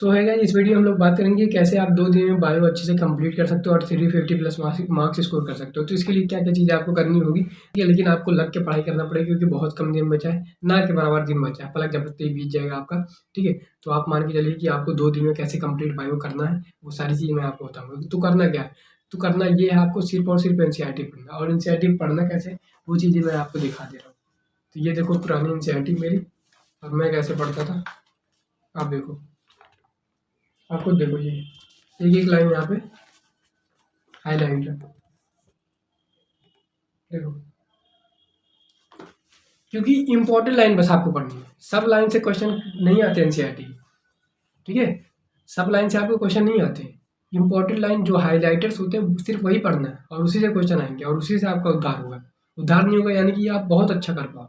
तो है गाइस, इस वीडियो में हम लोग बात करेंगे कैसे आप 2 दिन में बायो अच्छे से कंप्लीट कर सकते हो और 350 प्लस मार्क्स स्कोर कर सकते हो। तो इसके लिए क्या-क्या चीज़ें आपको करनी होगी, ठीक है, लेकिन आपको लग के पढ़ाई करना पड़ेगा क्योंकि बहुत कम दिन बचा है, ना के बराबर दिन बचा है, पलक झपकते ही बीत जाएगा आपका, ठीक है। तो आप मान के चलिए कि आपको 2 दिन में कैसे कंप्लीट बायो करना है, वो सारी चीज़ें मैं आपको बताऊँगा। तो करना क्या है? तो करना ये है, आपको सिर्फ़ और सिर्फ़ एनसीईआरटी पढ़ना, और एनसीईआरटी पढ़ना कैसे, वो चीज़ें मैं आपको दिखा दे रहा हूँ। तो ये देखो पुरानी एनसीईआरटी मेरी, और मैं कैसे पढ़ता था, आप देखो। आप खुद देखो, ये एक-एक लाइन यहाँ पे हाइलाइट है, देखो। क्योंकि इम्पोर्टेंट लाइन बस आपको पढ़नी है, सब लाइन से क्वेश्चन नहीं आते एनसीईआरटी, ठीक है? सब लाइन से आपको क्वेश्चन नहीं आते। इम्पोर्टेंट लाइन जो हाइलाइटर्स होते हैं सिर्फ वही पढ़ना है, और उसी से क्वेश्चन आएँगे और उसी से आपका उद्धार होगा। उद्धार नहीं होगा यानी कि आप बहुत अच्छा कर पाओ,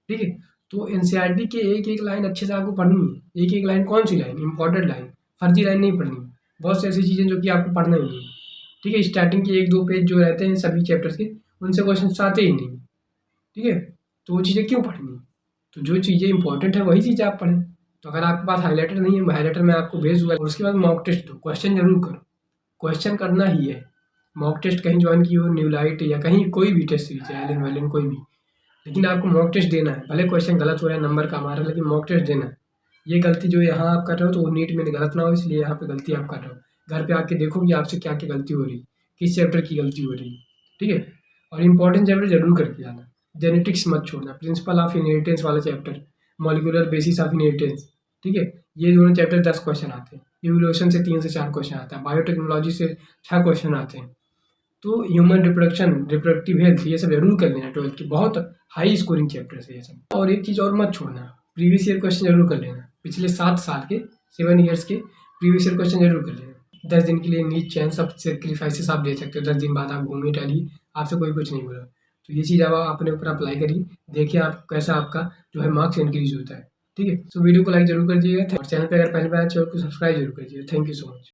ठीक है? तो एनसीईआरटी के एक-एक लाइन अच्छे से आपको पढ़नी है। एक-एक लाइन कौन-सी लाइन? इम्पोर्टेंट लाइन, फर्जी लाइन नहीं पढ़नी। बहुत सी ऐसी चीज़ें जो कि आपको पढ़ना ही नहीं है, ठीक है? स्टार्टिंग के 1-2 पेज जो रहते हैं सभी चैप्टर्स के, उनसे क्वेश्चंस आते ही नहीं, ठीक है? तो वो चीज़ें क्यों पढ़नी? तो जो चीज़ें इंपॉर्टेंट है वही चीज़ें आप पढ़ें। तो अगर आपके पास हाइलाइटर नहीं है, हाइलाइटर मैं आपको भेज दूँगा, और उसके बाद मॉक टेस्ट दो, क्वेश्चन ज़रूर करो, क्वेश्चन करना ही है। मॉक टेस्ट कहीं जॉइन की हो, न्यूलाइट या कहीं कोई भी टेस्ट सीरीज है, एलन वेलन कोई भी, लेकिन आपको मॉक टेस्ट देना है। भले क्वेश्चन गलत हो रहा है, नंबर कम आ रहा है, लेकिन मॉक टेस्ट देना है। ये गलती जो यहाँ आप कर रहे हो तो वो नीट में गलत ना हो, इसलिए यहाँ पे गलती आप कर रहे हो। घर पे आके देखो कि आपसे क्या-क्या गलती हो रही है, किस चैप्टर की गलती हो रही है, ठीक है? और इम्पोर्टेंट चैप्टर ज़रूर करके आना। जेनेटिक्स मत छोड़ना, प्रिंसिपल ऑफ इनहेरिटेंस वाला chapter, molecular basis of inheritance, ठीक है? ये दोनों चैप्टर 10 क्वेश्चन आते हैं। इवोल्यूशन से 3 से 4 क्वेश्चन आता है, बायोटेक्नोलॉजी से 6 क्वेश्चन आते हैं। तो ह्यूमन रिप्रोडक्शन, रिप्रोडक्टिव हेल्थ, ये सब ज़रूर कर लेना 12th की, बहुत हाई स्कोरिंग चैप्टर्स है ये सब। और एक चीज़ और मत छोड़ना, प्रीवियस ईयर क्वेश्चन ज़रूर कर लेना, पिछले 7 साल के, 7 ईयर्स के प्रीवियस ईयर क्वेश्चन ज़रूर कर लेना। 10 दिन के लिए नीड चैन सब सेक्रीफाइसेस आप दे सकते हो, 10 दिन बाद आप घूमिए टहलिए, आपसे कोई कुछ नहीं बोला। तो ये चीज़ अब आप अपने ऊपर अप्लाई करिए, देखिए आप कैसा आपका जो है मार्क्स इंक्रीज़ होता है, ठीक है? तो वीडियो को लाइक ज़रूर कर दीजिएगा, और चैनल पे अगर पहली बार चैनल को सब्सक्राइब ज़रूर कीजिएगा। Thank you so much.